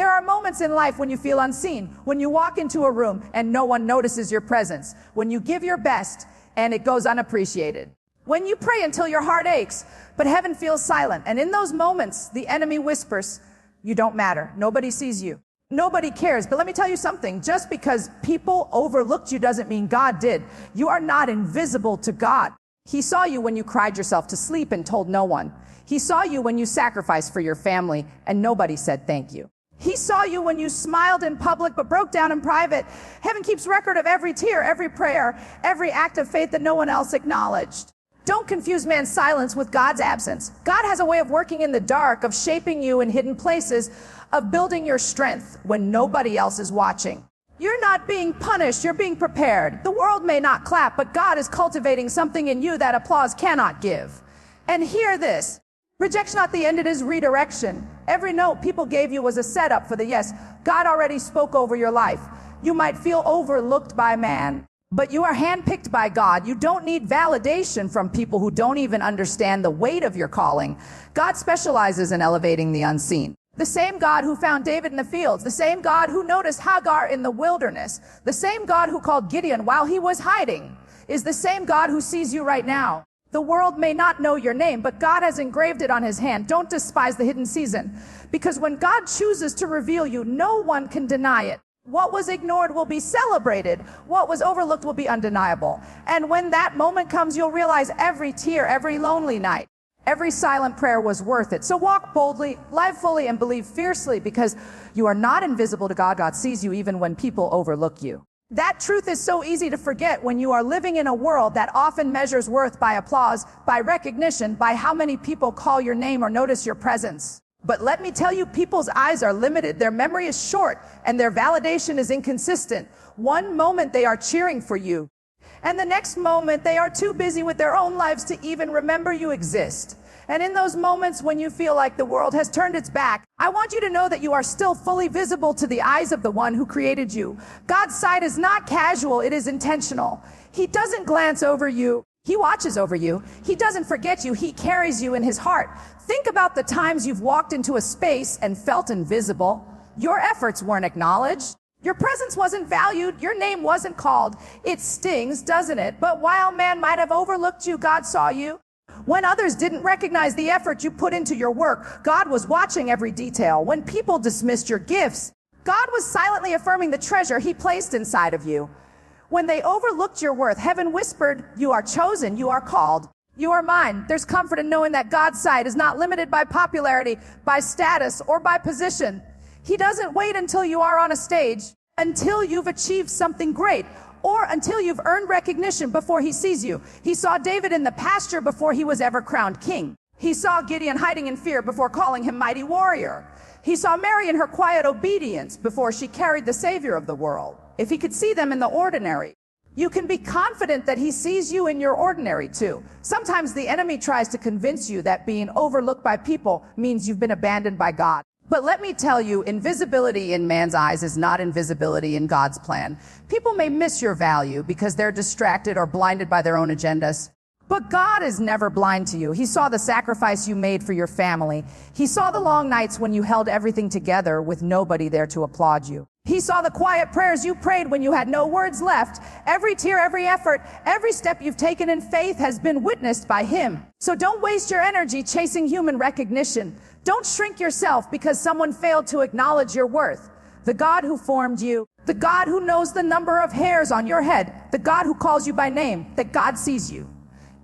There are moments in life when you feel unseen, when you walk into a room and no one notices your presence, when you give your best and it goes unappreciated, when you pray until your heart aches, but heaven feels silent. And in those moments, the enemy whispers, you don't matter. Nobody sees you. Nobody cares. But let me tell you something. Just because people overlooked you doesn't mean God did. You are not invisible to God. He saw you when you cried yourself to sleep and told no one. He saw you when you sacrificed for your family and nobody said thank you. He saw you when you smiled in public but broke down in private. Heaven keeps record of every tear, every prayer, every act of faith that no one else acknowledged. Don't confuse man's silence with God's absence. God has a way of working in the dark, of shaping you in hidden places, of building your strength when nobody else is watching. You're not being punished, you're being prepared. The world may not clap, but God is cultivating something in you that applause cannot give. And hear this. Rejection not the end, it is redirection. Every note people gave you was a setup for the yes. God already spoke over your life. You might feel overlooked by man, but you are handpicked by God. You don't need validation from people who don't even understand the weight of your calling. God specializes in elevating the unseen. The same God who found David in the fields, the same God who noticed Hagar in the wilderness, the same God who called Gideon while he was hiding, is the same God who sees you right now. The world may not know your name, but God has engraved it on his hand. Don't despise the hidden season, because when God chooses to reveal you, no one can deny it. What was ignored will be celebrated. What was overlooked will be undeniable. And when that moment comes, you'll realize every tear, every lonely night, every silent prayer was worth it. So walk boldly, live fully, and believe fiercely, because you are not invisible to God. God sees you even when people overlook you. That truth is so easy to forget when you are living in a world that often measures worth by applause, by recognition, by how many people call your name or notice your presence. But let me tell you, people's eyes are limited, their memory is short, and their validation is inconsistent. One moment they are cheering for you, and the next moment they are too busy with their own lives to even remember you exist. And in those moments when you feel like the world has turned its back, I want you to know that you are still fully visible to the eyes of the one who created you. God's sight is not casual, it is intentional. He doesn't glance over you. He watches over you. He doesn't forget you. He carries you in his heart. Think about the times you've walked into a space and felt invisible. Your efforts weren't acknowledged. Your presence wasn't valued. Your name wasn't called. It stings, doesn't it? But while man might have overlooked you, God saw you. When others didn't recognize the effort you put into your work, God was watching every detail. When people dismissed your gifts, God was silently affirming the treasure he placed inside of you. When they overlooked your worth, heaven whispered, you are chosen, you are called, you are mine. There's comfort in knowing that God's sight is not limited by popularity, by status, or by position. He doesn't wait until you are on a stage, until you've achieved something great, or until you've earned recognition before he sees you. He saw David in the pasture before he was ever crowned king. He saw Gideon hiding in fear before calling him mighty warrior. He saw Mary in her quiet obedience before she carried the Savior of the world. If he could see them in the ordinary, you can be confident that he sees you in your ordinary too. Sometimes the enemy tries to convince you that being overlooked by people means you've been abandoned by God. But let me tell you, invisibility in man's eyes is not invisibility in God's plan. People may miss your value because they're distracted or blinded by their own agendas. But God is never blind to you. He saw the sacrifice you made for your family. He saw the long nights when you held everything together with nobody there to applaud you. He saw the quiet prayers you prayed when you had no words left. Every tear, every effort, every step you've taken in faith has been witnessed by him. So don't waste your energy chasing human recognition. Don't shrink yourself because someone failed to acknowledge your worth. The God who formed you, the God who knows the number of hairs on your head, the God who calls you by name, that God sees you.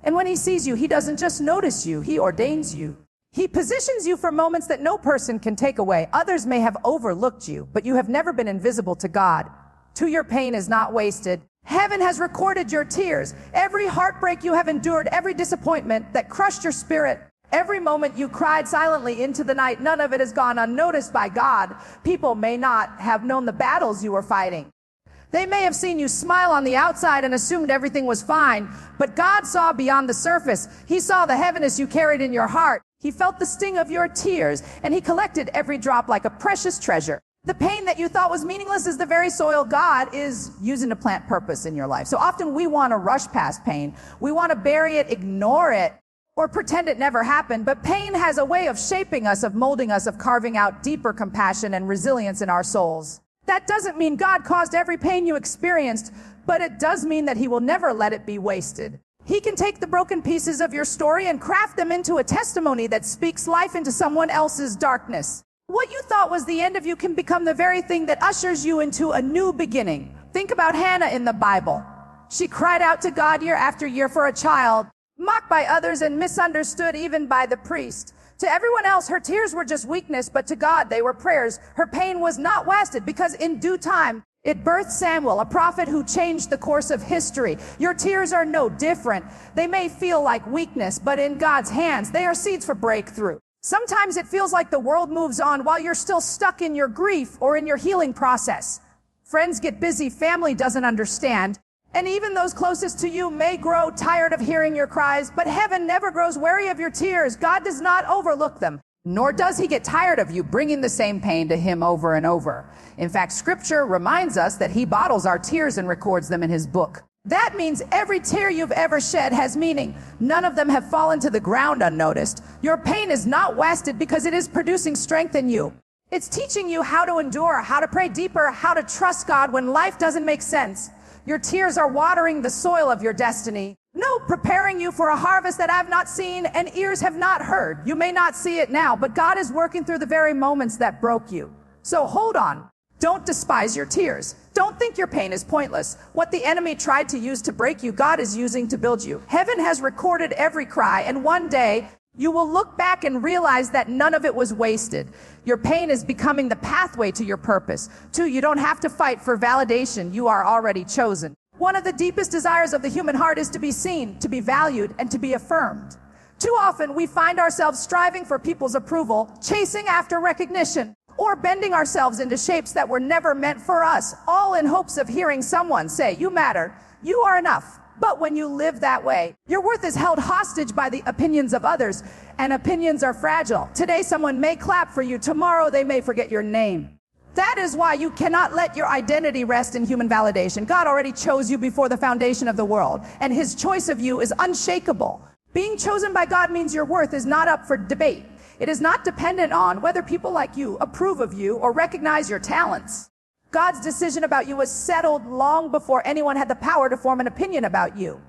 And when he sees you, he doesn't just notice you, he ordains you. He positions you for moments that no person can take away. Others may have overlooked you, but you have never been invisible to God. To your pain is not wasted. Heaven has recorded your tears, every heartbreak you have endured, every disappointment that crushed your spirit. Every moment you cried silently into the night, none of it has gone unnoticed by God. People may not have known the battles you were fighting. They may have seen you smile on the outside and assumed everything was fine, but God saw beyond the surface. He saw the heaviness you carried in your heart. He felt the sting of your tears, and he collected every drop like a precious treasure. The pain that you thought was meaningless is the very soil God is using to plant purpose in your life. So often we want to rush past pain. We want to bury it, ignore it, or pretend it never happened, but pain has a way of shaping us, of molding us, of carving out deeper compassion and resilience in our souls. That doesn't mean God caused every pain you experienced, but it does mean that He will never let it be wasted. He can take the broken pieces of your story and craft them into a testimony that speaks life into someone else's darkness. What you thought was the end of you can become the very thing that ushers you into a new beginning. Think about Hannah in the Bible. She cried out to God year after year for a child, mocked by others and misunderstood even by the priest. To everyone else, her tears were just weakness, but to God, they were prayers. Her pain was not wasted because in due time, it birthed Samuel, a prophet who changed the course of history. Your tears are no different. They may feel like weakness, but in God's hands, they are seeds for breakthrough. Sometimes it feels like the world moves on while you're still stuck in your grief or in your healing process. Friends get busy, family doesn't understand, and even those closest to you may grow tired of hearing your cries, but heaven never grows weary of your tears. God does not overlook them, nor does He get tired of you bringing the same pain to Him over and over. In fact, Scripture reminds us that He bottles our tears and records them in His book. That means every tear you've ever shed has meaning. None of them have fallen to the ground unnoticed. Your pain is not wasted because it is producing strength in you. It's teaching you how to endure, how to pray deeper, how to trust God when life doesn't make sense. Your tears are watering the soil of your destiny. No, preparing you for a harvest that I've not seen and ears have not heard. You may not see it now, but God is working through the very moments that broke you. So hold on. Don't despise your tears. Don't think your pain is pointless. What the enemy tried to use to break you, God is using to build you. Heaven has recorded every cry, and one day you will look back and realize that none of it was wasted. Your pain is becoming the pathway to your purpose. 2, you don't have to fight for validation. You are already chosen. One of the deepest desires of the human heart is to be seen, to be valued, and to be affirmed. Too often we find ourselves striving for people's approval, chasing after recognition, or bending ourselves into shapes that were never meant for us, all in hopes of hearing someone say, "You matter, you are enough." But when you live that way, your worth is held hostage by the opinions of others, and opinions are fragile. Today someone may clap for you, tomorrow they may forget your name. That is why you cannot let your identity rest in human validation. God already chose you before the foundation of the world, and His choice of you is unshakable. Being chosen by God means your worth is not up for debate. It is not dependent on whether people like you approve of you or recognize your talents. God's decision about you was settled long before anyone had the power to form an opinion about you.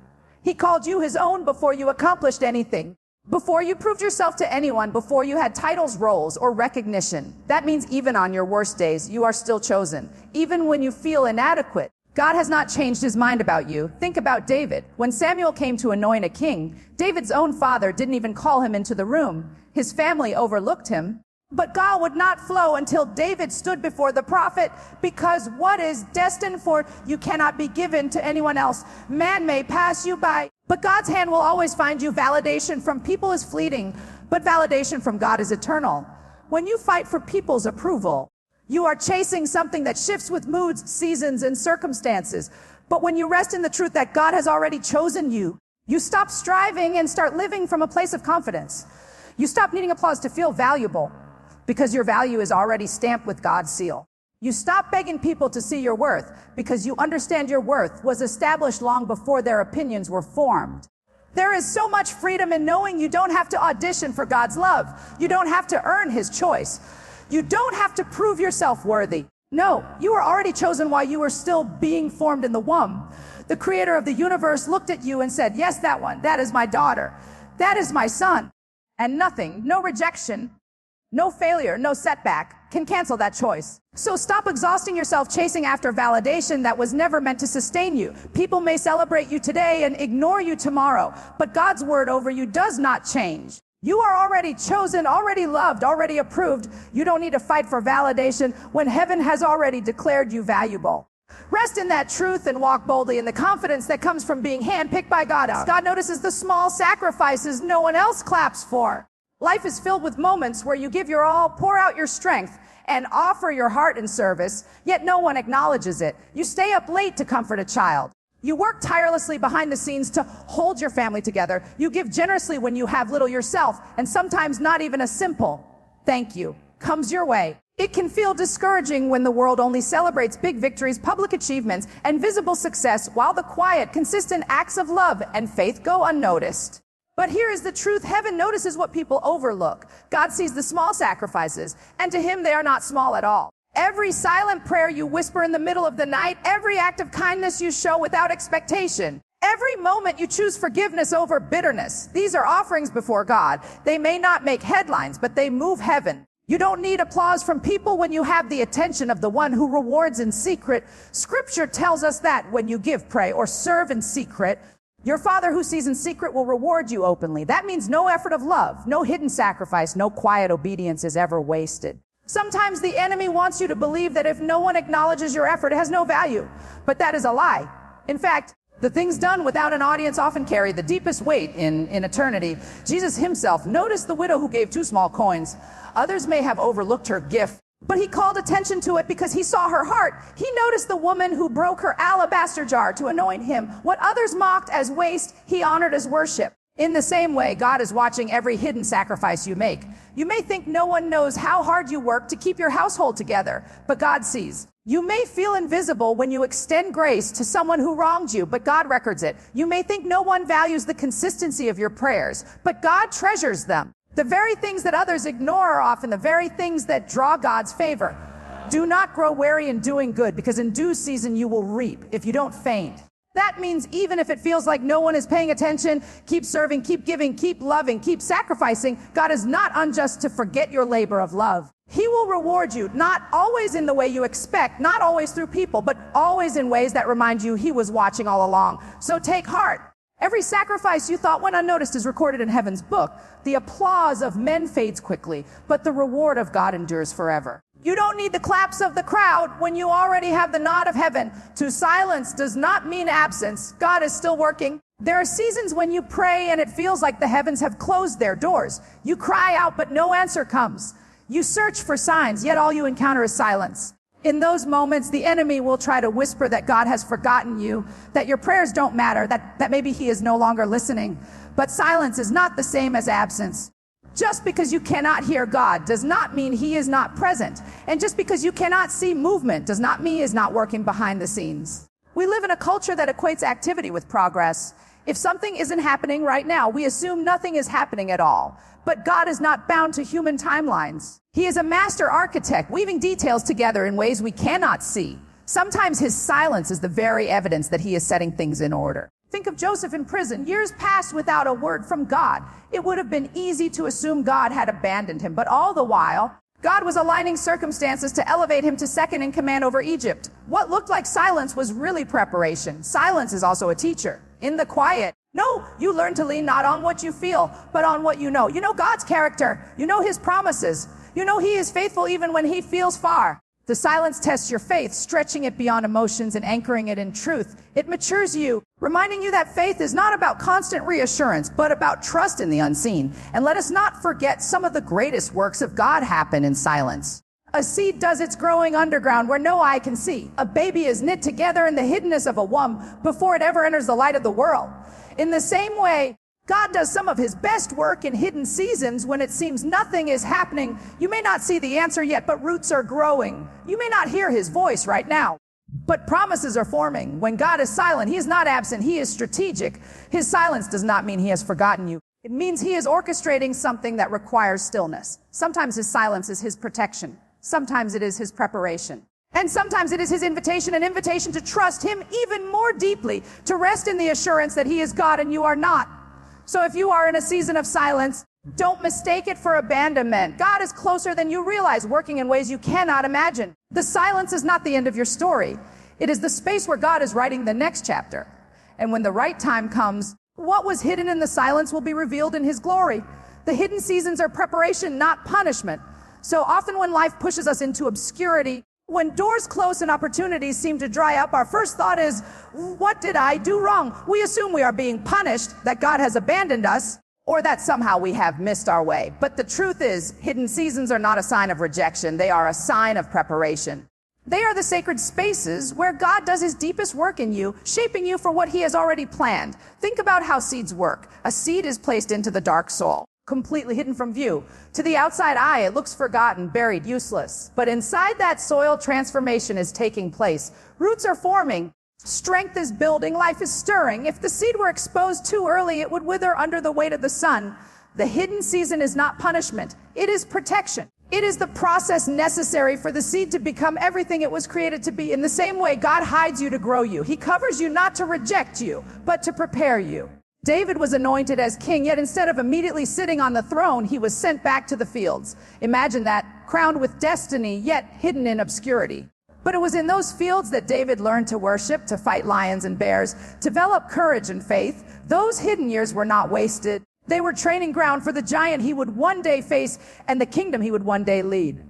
He called you His own before you accomplished anything, before you proved yourself to anyone, before you had titles, roles, or recognition. That means even on your worst days, you are still chosen. Even when you feel inadequate, God has not changed His mind about you. Think about David. When Samuel came to anoint a king, David's own father didn't even call him into the room. His family overlooked him. But God would not flow until David stood before the prophet, because what is destined for you cannot be given to anyone else. Man may pass you by, but God's hand will always find you. Validation from people is fleeting, but validation from God is eternal. When you fight for people's approval, you are chasing something that shifts with moods, seasons, and circumstances. But when you rest in the truth that God has already chosen you, you stop striving and start living from a place of confidence. You stop needing applause to feel valuable, because your value is already stamped with God's seal. You stop begging people to see your worth, because you understand your worth was established long before their opinions were formed. There is so much freedom in knowing you don't have to audition for God's love. You don't have to earn His choice. You don't have to prove yourself worthy. No, you were already chosen while you were still being formed in the womb. The Creator of the universe looked at you and said, "Yes, that one, that is my daughter. That is my son." And nothing, no rejection, no failure, no setback can cancel that choice. So stop exhausting yourself chasing after validation that was never meant to sustain you. People may celebrate you today and ignore you tomorrow, but God's word over you does not change. You are already chosen, already loved, already approved. You don't need to fight for validation when heaven has already declared you valuable. Rest in that truth and walk boldly in the confidence that comes from being handpicked by God. God notices the small sacrifices no one else claps for. Life is filled with moments where you give your all, pour out your strength, and offer your heart in service, yet no one acknowledges it. You stay up late to comfort a child. You work tirelessly behind the scenes to hold your family together. You give generously when you have little yourself, and sometimes not even a simple thank you comes your way. It can feel discouraging when the world only celebrates big victories, public achievements, and visible success, while the quiet, consistent acts of love and faith go unnoticed. But here is the truth. Heaven notices what people overlook. God sees the small sacrifices, and to him they are not small at all. Every silent prayer you whisper in the middle of the night, every act of kindness you show without expectation, every moment you choose forgiveness over bitterness, these are offerings before God. They may not make headlines, but they move heaven. You don't need applause from people when you have the attention of the one who rewards in secret. Scripture tells us that when you give, pray, or serve in secret, your Father who sees in secret will reward you openly. That means no effort of love, no hidden sacrifice, no quiet obedience is ever wasted. Sometimes the enemy wants you to believe that if no one acknowledges your effort, it has no value. But that is a lie. In fact, the things done without an audience often carry the deepest weight in eternity. Jesus himself noticed the widow who gave 2 small coins. Others may have overlooked her gift, but he called attention to it because he saw her heart. He noticed the woman who broke her alabaster jar to anoint him. What others mocked as waste, he honored as worship. In the same way, God is watching every hidden sacrifice you make. You may think no one knows how hard you work to keep your household together, but God sees. You may feel invisible when you extend grace to someone who wronged you, but God records it. You may think no one values the consistency of your prayers, but God treasures them. The very things that others ignore are often the very things that draw God's favor. Do not grow weary in doing good, because in due season you will reap if you don't faint. That means even if it feels like no one is paying attention, keep serving, keep giving, keep loving, keep sacrificing. God is not unjust to forget your labor of love. He will reward you, not always in the way you expect, not always through people, but always in ways that remind you he was watching all along. So take heart. Every sacrifice you thought went unnoticed is recorded in heaven's book. The applause of men fades quickly, but the reward of God endures forever. You don't need the claps of the crowd when you already have the nod of heaven. To silence does not mean absence. God is still working. There are seasons when you pray and it feels like the heavens have closed their doors. You cry out, but no answer comes. You search for signs, yet all you encounter is silence. In those moments, the enemy will try to whisper that God has forgotten you, that your prayers don't matter, that maybe he is no longer listening. But silence is not the same as absence. Just because you cannot hear God does not mean he is not present. And just because you cannot see movement does not mean he is not working behind the scenes. We live in a culture that equates activity with progress. If something isn't happening right now, we assume nothing is happening at all. But God is not bound to human timelines. He is a master architect, weaving details together in ways we cannot see. Sometimes his silence is the very evidence that he is setting things in order. Think of Joseph in prison. Years passed without a word from God. It would have been easy to assume God had abandoned him, but all the while, God was aligning circumstances to elevate him to second in command over Egypt. What looked like silence was really preparation. Silence is also a teacher. In the quiet, no, you learn to lean not on what you feel, but on what you know. You know God's character. You know his promises. You know he is faithful even when he feels far. The silence tests your faith, stretching it beyond emotions and anchoring it in truth. It matures you, reminding you that faith is not about constant reassurance, but about trust in the unseen. And let us not forget some of the greatest works of God happen in silence. A seed does its growing underground where no eye can see. A baby is knit together in the hiddenness of a womb before it ever enters the light of the world. In the same way, God does some of his best work in hidden seasons when it seems nothing is happening. You may not see the answer yet, but roots are growing. You may not hear his voice right now, but promises are forming. When God is silent, he is not absent, he is strategic. His silence does not mean he has forgotten you. It means he is orchestrating something that requires stillness. Sometimes his silence is his protection. Sometimes it is his preparation. And sometimes it is his invitation, an invitation to trust him even more deeply, to rest in the assurance that he is God and you are not. So if you are in a season of silence, don't mistake it for abandonment. God is closer than you realize, working in ways you cannot imagine. The silence is not the end of your story. It is the space where God is writing the next chapter. And when the right time comes, what was hidden in the silence will be revealed in his glory. The hidden seasons are preparation, not punishment. So often when life pushes us into obscurity, when doors close and opportunities seem to dry up, our first thought is, what did I do wrong? We assume we are being punished, that God has abandoned us, or that somehow we have missed our way. But the truth is, hidden seasons are not a sign of rejection. They are a sign of preparation. They are the sacred spaces where God does his deepest work in you, shaping you for what he has already planned. Think about how seeds work. A seed is placed into the dark soil, completely hidden from view. To the outside eye, it looks forgotten, buried, useless. But inside that soil, transformation is taking place. Roots are forming. Strength is building, life is stirring. If the seed were exposed too early, it would wither under the weight of the sun. The hidden season is not punishment. It is protection. It is the process necessary for the seed to become everything it was created to be. In the same way, God hides you to grow you. He covers you not to reject you, but to prepare you. David was anointed as king, yet instead of immediately sitting on the throne, he was sent back to the fields. Imagine that, crowned with destiny, yet hidden in obscurity. But it was in those fields that David learned to worship, to fight lions and bears, develop courage and faith. Those hidden years were not wasted. They were training ground for the giant he would one day face and the kingdom he would one day lead.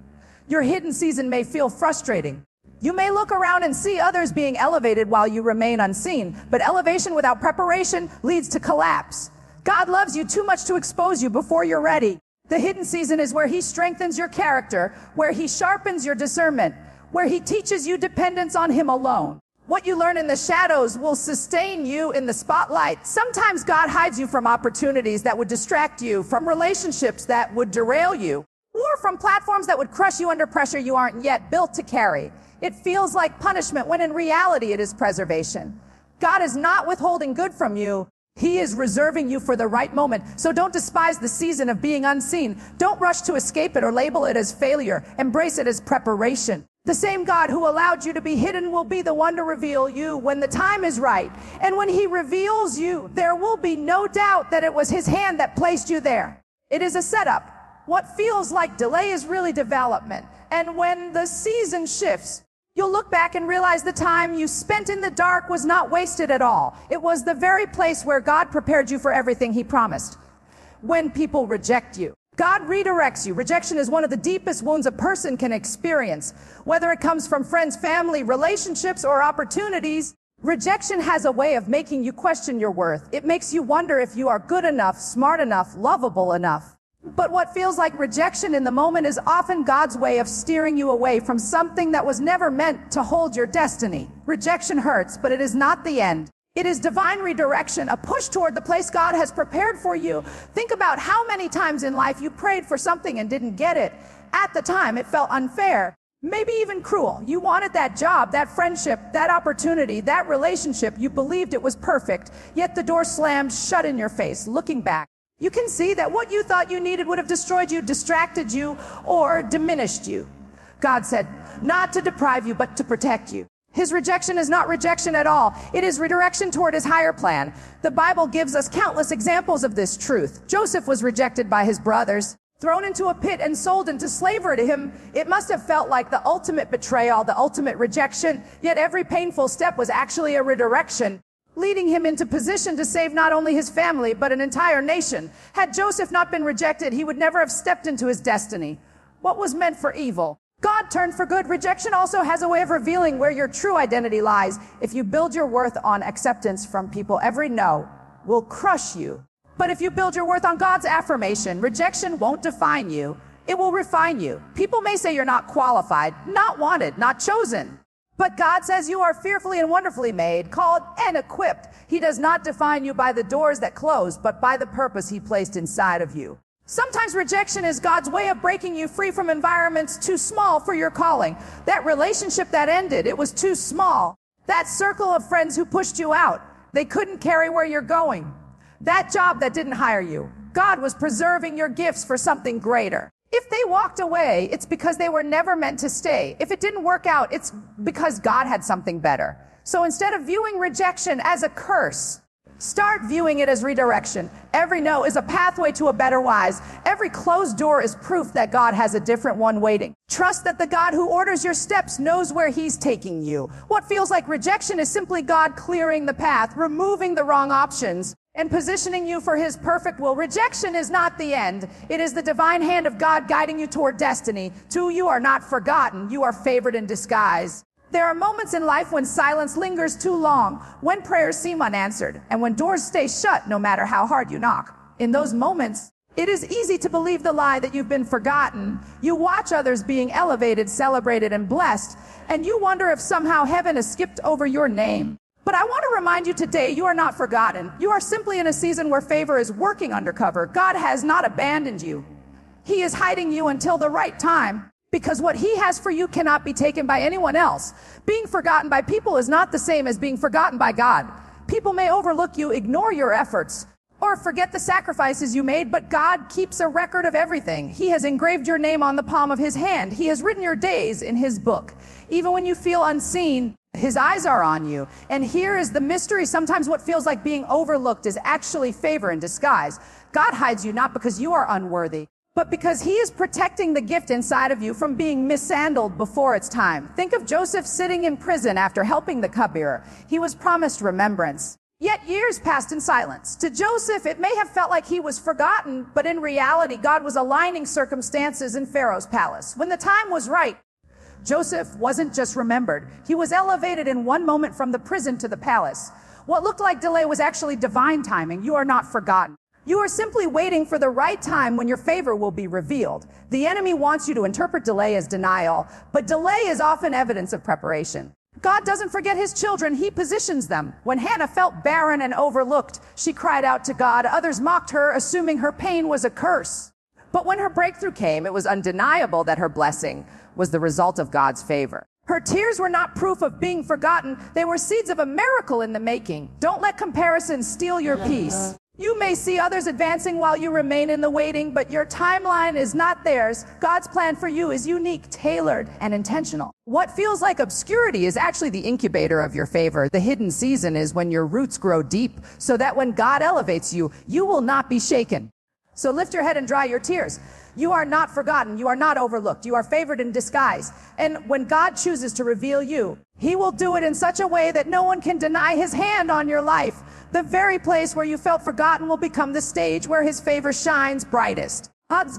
Your hidden season may feel frustrating. You may look around and see others being elevated while you remain unseen, but elevation without preparation leads to collapse. God loves you too much to expose you before you're ready. The hidden season is where he strengthens your character, where he sharpens your discernment, where he teaches you dependence on him alone. What you learn in the shadows will sustain you in the spotlight. Sometimes God hides you from opportunities that would distract you, from relationships that would derail you, or from platforms that would crush you under pressure you aren't yet built to carry. It feels like punishment when in reality it is preservation. God is not withholding good from you. He is reserving you for the right moment. So don't despise the season of being unseen. Don't rush to escape it or label it as failure. Embrace it as preparation. The same God who allowed you to be hidden will be the one to reveal you when the time is right. And when he reveals you, there will be no doubt that it was his hand that placed you there. It is a setup. What feels like delay is really development. And when the season shifts, you'll look back and realize the time you spent in the dark was not wasted at all. It was the very place where God prepared you for everything he promised. When people reject you, God redirects you. Rejection is one of the deepest wounds a person can experience. Whether it comes from friends, family, relationships, or opportunities, rejection has a way of making you question your worth. It makes you wonder if you are good enough, smart enough, lovable enough. But what feels like rejection in the moment is often God's way of steering you away from something that was never meant to hold your destiny. Rejection hurts, but it is not the end. It is divine redirection, a push toward the place God has prepared for you. Think about how many times in life you prayed for something and didn't get it. At the time, it felt unfair, maybe even cruel. You wanted that job, that friendship, that opportunity, that relationship. You believed it was perfect, yet the door slammed shut in your face. Looking back, you can see that what you thought you needed would have destroyed you, distracted you, or diminished you. God said, not to deprive you, but to protect you. His rejection is not rejection at all. It is redirection toward his higher plan. The Bible gives us countless examples of this truth. Joseph was rejected by his brothers, thrown into a pit and sold into slavery. To him, it must have felt like the ultimate betrayal, the ultimate rejection. Yet every painful step was actually a redirection, leading him into position to save not only his family, but an entire nation. Had Joseph not been rejected, he would never have stepped into his destiny. What was meant for evil, God turned for good. Rejection also has a way of revealing where your true identity lies. If you build your worth on acceptance from people, every no will crush you. But if you build your worth on God's affirmation, rejection won't define you. It will refine you. People may say you're not qualified, not wanted, not chosen. But God says you are fearfully and wonderfully made, called and equipped. He does not define you by the doors that close, but by the purpose he placed inside of you. Sometimes rejection is God's way of breaking you free from environments too small for your calling. That relationship that ended, it was too small. That circle of friends who pushed you out, they couldn't carry where you're going. That job that didn't hire you, God was preserving your gifts for something greater. If they walked away, it's because they were never meant to stay. If it didn't work out, it's because God had something better. So instead of viewing rejection as a curse, start viewing it as redirection. Every no is a pathway to a better wise. Every closed door is proof that God has a different one waiting. Trust that the God who orders your steps knows where he's taking you. What feels like rejection is simply God clearing the path, removing the wrong options, and positioning you for his perfect will. Rejection is not the end. It is the divine hand of God guiding you toward destiny. Two, you are not forgotten. You are favored in disguise. There are moments in life when silence lingers too long, when prayers seem unanswered, and when doors stay shut no matter how hard you knock. In those moments, it is easy to believe the lie that you've been forgotten. You watch others being elevated, celebrated, and blessed, and you wonder if somehow heaven has skipped over your name. But I want to remind you today, you are not forgotten. You are simply in a season where favor is working undercover. God has not abandoned you. He is hiding you until the right time. because what he has for you cannot be taken by anyone else. Being forgotten by people is not the same as being forgotten by God. People may overlook you, ignore your efforts, or forget the sacrifices you made, but God keeps a record of everything. He has engraved your name on the palm of his hand. He has written your days in his book. Even when you feel unseen, his eyes are on you. And here is the mystery. Sometimes what feels like being overlooked is actually favor in disguise. God hides you not because you are unworthy, but because he is protecting the gift inside of you from being missandled before its time. Think of Joseph sitting in prison after helping the cupbearer. He was promised remembrance. Yet years passed in silence. To Joseph, it may have felt like he was forgotten, but in reality, God was aligning circumstances in Pharaoh's palace. When the time was right, Joseph wasn't just remembered. He was elevated in one moment from the prison to the palace. What looked like delay was actually divine timing. You are not forgotten. You are simply waiting for the right time when your favor will be revealed. The enemy wants you to interpret delay as denial, but delay is often evidence of preparation. God doesn't forget his children. He positions them. When Hannah felt barren and overlooked, she cried out to God. Others mocked her, assuming her pain was a curse. But when her breakthrough came, it was undeniable that her blessing was the result of God's favor. Her tears were not proof of being forgotten. They were seeds of a miracle in the making. Don't let comparison steal your peace. You may see others advancing while you remain in the waiting, but your timeline is not theirs. God's plan for you is unique, tailored, and intentional. What feels like obscurity is actually the incubator of your favor. The hidden season is when your roots grow deep, so that when God elevates you, you will not be shaken. So lift your head and dry your tears. You are not forgotten. You are not overlooked. You are favored in disguise. And when God chooses to reveal you, he will do it in such a way that no one can deny his hand on your life. The very place where you felt forgotten will become the stage where his favor shines brightest.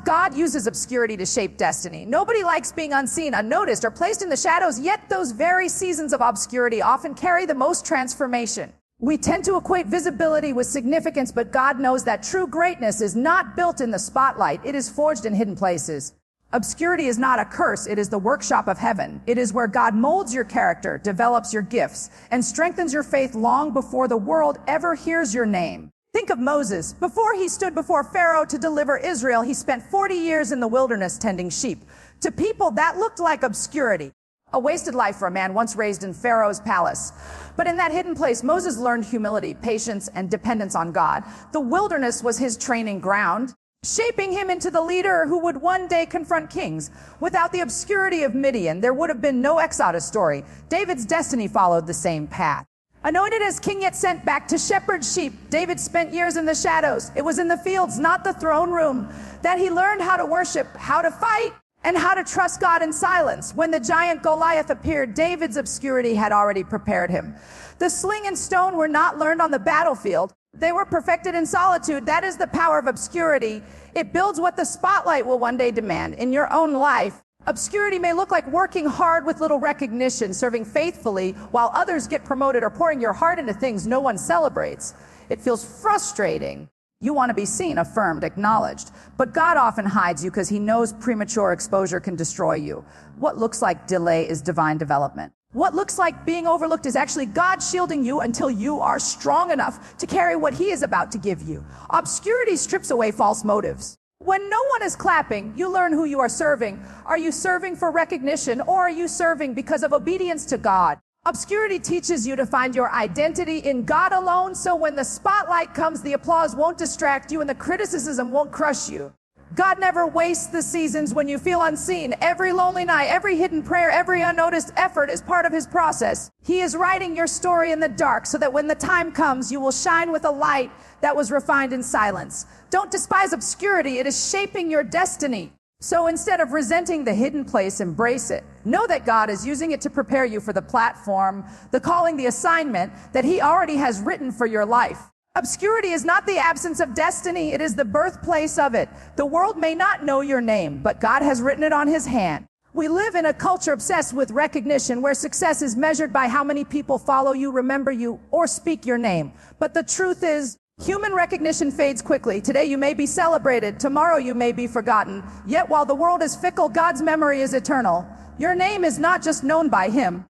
God uses obscurity to shape destiny. Nobody likes being unseen, unnoticed, or placed in the shadows, yet those very seasons of obscurity often carry the most transformation. We tend to equate visibility with significance, but God knows that true greatness is not built in the spotlight. It is forged in hidden places. Obscurity is not a curse. It is the workshop of heaven. It is where God molds your character, develops your gifts, and strengthens your faith long before the world ever hears your name. Think of Moses. Before he stood before Pharaoh to deliver Israel, he spent 40 years in the wilderness tending sheep. To people, that looked like obscurity. A wasted life for a man once raised in Pharaoh's palace. But in that hidden place, Moses learned humility, patience, and dependence on God. The wilderness was his training ground, shaping him into the leader who would one day confront kings. Without the obscurity of Midian, there would have been no Exodus story. David's destiny followed the same path. Anointed as king yet sent back to shepherd sheep, David spent years in the shadows. It was in the fields, not the throne room, that he learned how to worship, how to fight, and how to trust God in silence. When the giant Goliath appeared, David's obscurity had already prepared him. The sling and stone were not learned on the battlefield. They were perfected in solitude. That is the power of obscurity. It builds what the spotlight will one day demand. In your own life, obscurity may look like working hard with little recognition, serving faithfully while others get promoted, or pouring your heart into things no one celebrates. It feels frustrating. You want to be seen, affirmed, acknowledged. But God often hides you because he knows premature exposure can destroy you. What looks like delay is divine development. What looks like being overlooked is actually God shielding you until you are strong enough to carry what he is about to give you. Obscurity strips away false motives. When no one is clapping, you learn who you are serving. Are you serving for recognition, or are you serving because of obedience to God? Obscurity teaches you to find your identity in God alone, so when the spotlight comes, the applause won't distract you and the criticism won't crush you. God never wastes the seasons when you feel unseen. Every lonely night, every hidden prayer, every unnoticed effort is part of his process. He is writing your story in the dark so that when the time comes, you will shine with a light that was refined in silence. Don't despise obscurity. It is shaping your destiny. So instead of resenting the hidden place, embrace it. Know that God is using it to prepare you for the platform, the calling, the assignment that he already has written for your life. Obscurity is not the absence of destiny. It is the birthplace of it. The world may not know your name, but God has written it on his hand. We live in a culture obsessed with recognition, where success is measured by how many people follow you, remember you, or speak your name. But the truth is, human recognition fades quickly. Today you may be celebrated. Tomorrow you may be forgotten. Yet while the world is fickle, God's memory is eternal. Your name is not just known by him.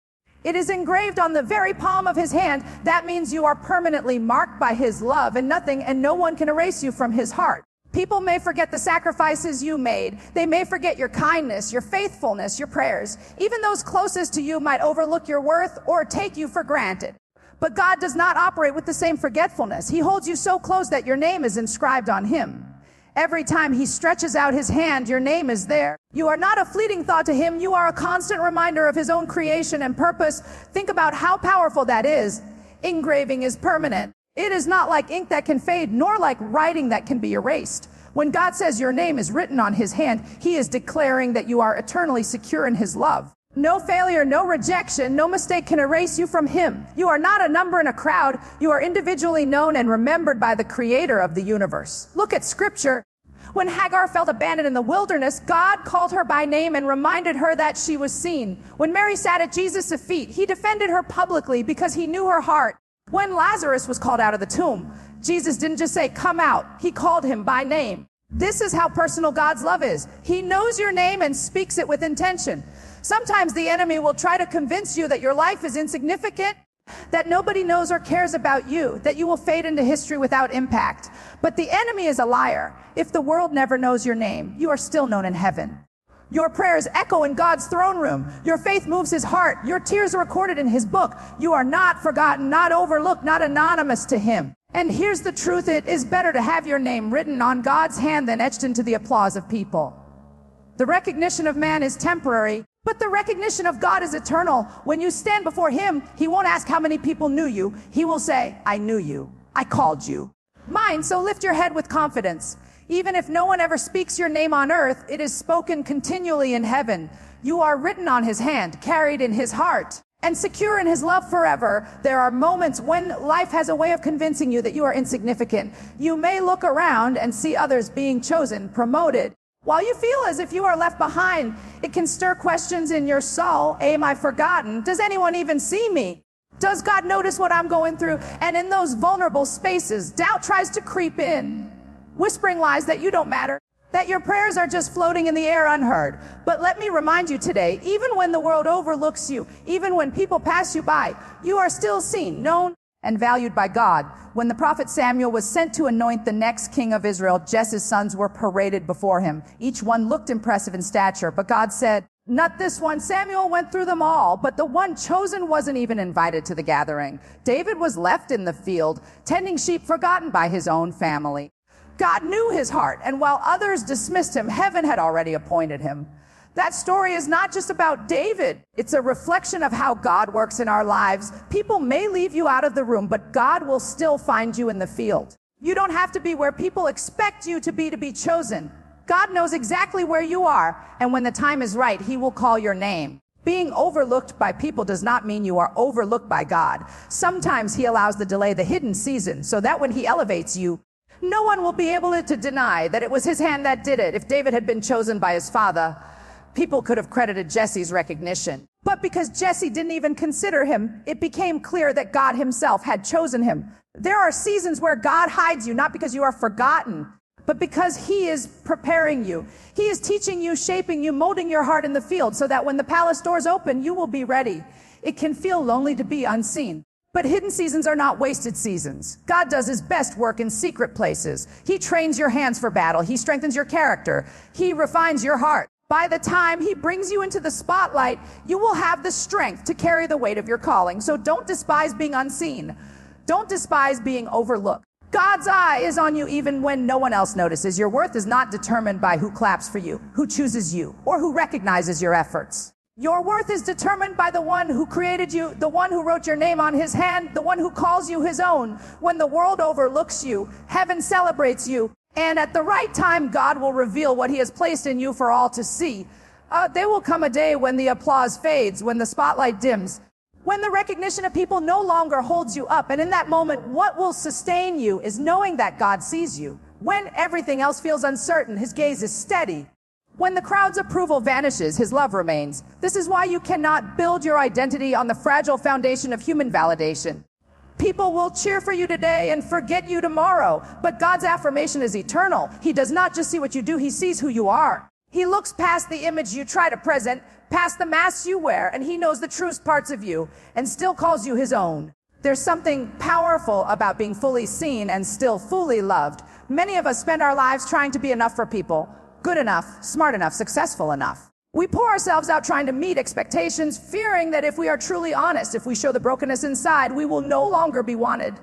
It is engraved on the very palm of his hand. That means you are permanently marked by his love, and nothing and no one can erase you from his heart. People may forget the sacrifices you made. They may forget your kindness, your faithfulness, your prayers. Even those closest to you might overlook your worth or take you for granted. But God does not operate with the same forgetfulness. He holds you so close that your name is inscribed on him. Every time he stretches out his hand, your name is there. You are not a fleeting thought to him. You are a constant reminder of his own creation and purpose. Think about how powerful that is. Engraving is permanent. It is not like ink that can fade, nor like writing that can be erased. When God says your name is written on his hand, he is declaring that you are eternally secure in his love. No failure, no rejection, no mistake can erase you from him. You are not a number in a crowd. You are individually known and remembered by the creator of the universe. Look at scripture. When Hagar felt abandoned in the wilderness, God called her by name and reminded her that she was seen. When Mary sat at Jesus' feet, he defended her publicly because he knew her heart. When Lazarus was called out of the tomb, Jesus didn't just say, "Come out." He called him by name. This is how personal God's love is. He knows your name and speaks it with intention. Sometimes the enemy will try to convince you that your life is insignificant, that nobody knows or cares about you, that you will fade into history without impact. But the enemy is a liar. If the world never knows your name, you are still known in heaven. Your prayers echo in God's throne room. Your faith moves his heart. Your tears are recorded in his book. You are not forgotten, not overlooked, not anonymous to him. And here's the truth. It is better to have your name written on God's hand than etched into the applause of people. The recognition of man is temporary, but the recognition of God is eternal. When you stand before him, he won't ask how many people knew you. He will say, "I knew you. I called you." Mine, so lift your head with confidence. Even if no one ever speaks your name on earth, it is spoken continually in heaven. You are written on his hand, carried in his heart, and secure in his love forever. There are moments when life has a way of convincing you that you are insignificant. You may look around and see others being chosen, promoted. While you feel as if you are left behind, it can stir questions in your soul. Am I forgotten? Does anyone even see me? Does God notice what I'm going through? And in those vulnerable spaces, doubt tries to creep in, whispering lies that you don't matter, that your prayers are just floating in the air unheard. But let me remind you today, even when the world overlooks you, even when people pass you by, you are still seen, known, and valued by God. When the prophet Samuel was sent to anoint the next king of Israel, Jesse's sons were paraded before him. Each one looked impressive in stature, but God said, "Not this one." Samuel went through them all, but the one chosen wasn't even invited to the gathering. David was left in the field, tending sheep, forgotten by his own family. God knew his heart, and while others dismissed him, heaven had already appointed him. That story is not just about David. It's a reflection of how God works in our lives. People may leave you out of the room, but God will still find you in the field. You don't have to be where people expect you to be chosen. God knows exactly where you are, and when the time is right, he will call your name. Being overlooked by people does not mean you are overlooked by God. Sometimes he allows the delay, the hidden season, so that when he elevates you, no one will be able to deny that it was his hand that did it. If David had been chosen by his father, people could have credited Jesse's recognition. But because Jesse didn't even consider him, it became clear that God himself had chosen him. There are seasons where God hides you, not because you are forgotten, but because he is preparing you. He is teaching you, shaping you, molding your heart in the field so that when the palace doors open, you will be ready. It can feel lonely to be unseen. But hidden seasons are not wasted seasons. God does his best work in secret places. He trains your hands for battle. He strengthens your character. He refines your heart. By the time he brings you into the spotlight, you will have the strength to carry the weight of your calling. So don't despise being unseen. Don't despise being overlooked. God's eye is on you even when no one else notices. Your worth is not determined by who claps for you, who chooses you, or who recognizes your efforts. Your worth is determined by the one who created you, the one who wrote your name on his hand, the one who calls you his own. When the world overlooks you, heaven celebrates you. And at the right time, God will reveal what he has placed in you for all to see. There will come a day when the applause fades, when the spotlight dims, when the recognition of people no longer holds you up. And in that moment, what will sustain you is knowing that God sees you. When everything else feels uncertain, his gaze is steady. When the crowd's approval vanishes, his love remains. This is why you cannot build your identity on the fragile foundation of human validation. People will cheer for you today and forget you tomorrow, but God's affirmation is eternal. He does not just see what you do, he sees who you are. He looks past the image you try to present, past the masks you wear, and he knows the truest parts of you and still calls you his own. There's something powerful about being fully seen and still fully loved. Many of us spend our lives trying to be enough for people, good enough, smart enough, successful enough. We pour ourselves out trying to meet expectations, fearing that if we are truly honest, if we show the brokenness inside, we will no longer be wanted.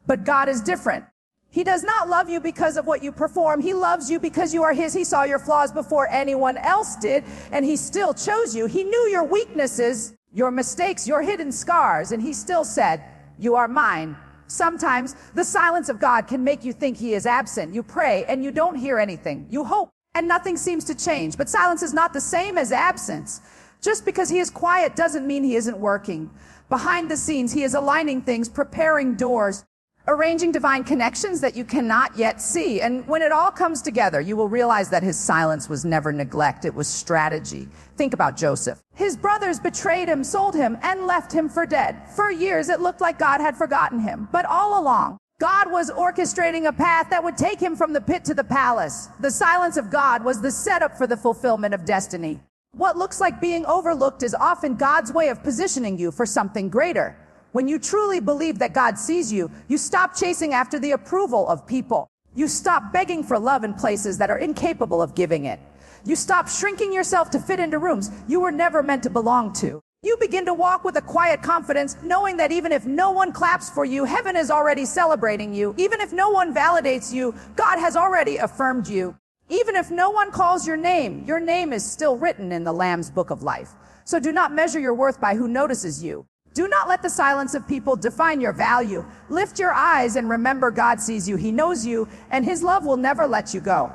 But God is different. He does not love you because of what you perform. He loves you because you are His. He saw your flaws before anyone else did, and He still chose you. He knew your weaknesses, your mistakes, your hidden scars, and He still said, "You are mine." Sometimes the silence of God can make you think He is absent. You pray and you don't hear anything. You hope and nothing seems to change. But silence is not the same as absence. Just because He is quiet doesn't mean He isn't working. Behind the scenes, He is aligning things, preparing doors, arranging divine connections that you cannot yet see. And when it all comes together, you will realize that His silence was never neglect. It was strategy. Think about Joseph. His brothers betrayed him, sold him, and left him for dead. For years, it looked like God had forgotten him. But all along, God was orchestrating a path that would take him from the pit to the palace. The silence of God was the setup for the fulfillment of destiny. What looks like being overlooked is often God's way of positioning you for something greater. When you truly believe that God sees you, you stop chasing after the approval of people. You stop begging for love in places that are incapable of giving it. You stop shrinking yourself to fit into rooms you were never meant to belong to. You begin to walk with a quiet confidence, knowing that even if no one claps for you, heaven is already celebrating you. Even if no one validates you, God has already affirmed you. Even if no one calls your name is still written in the Lamb's book of life. So do not measure your worth by who notices you. Do not let the silence of people define your value. Lift your eyes and remember God sees you. He knows you, and His love will never let you go.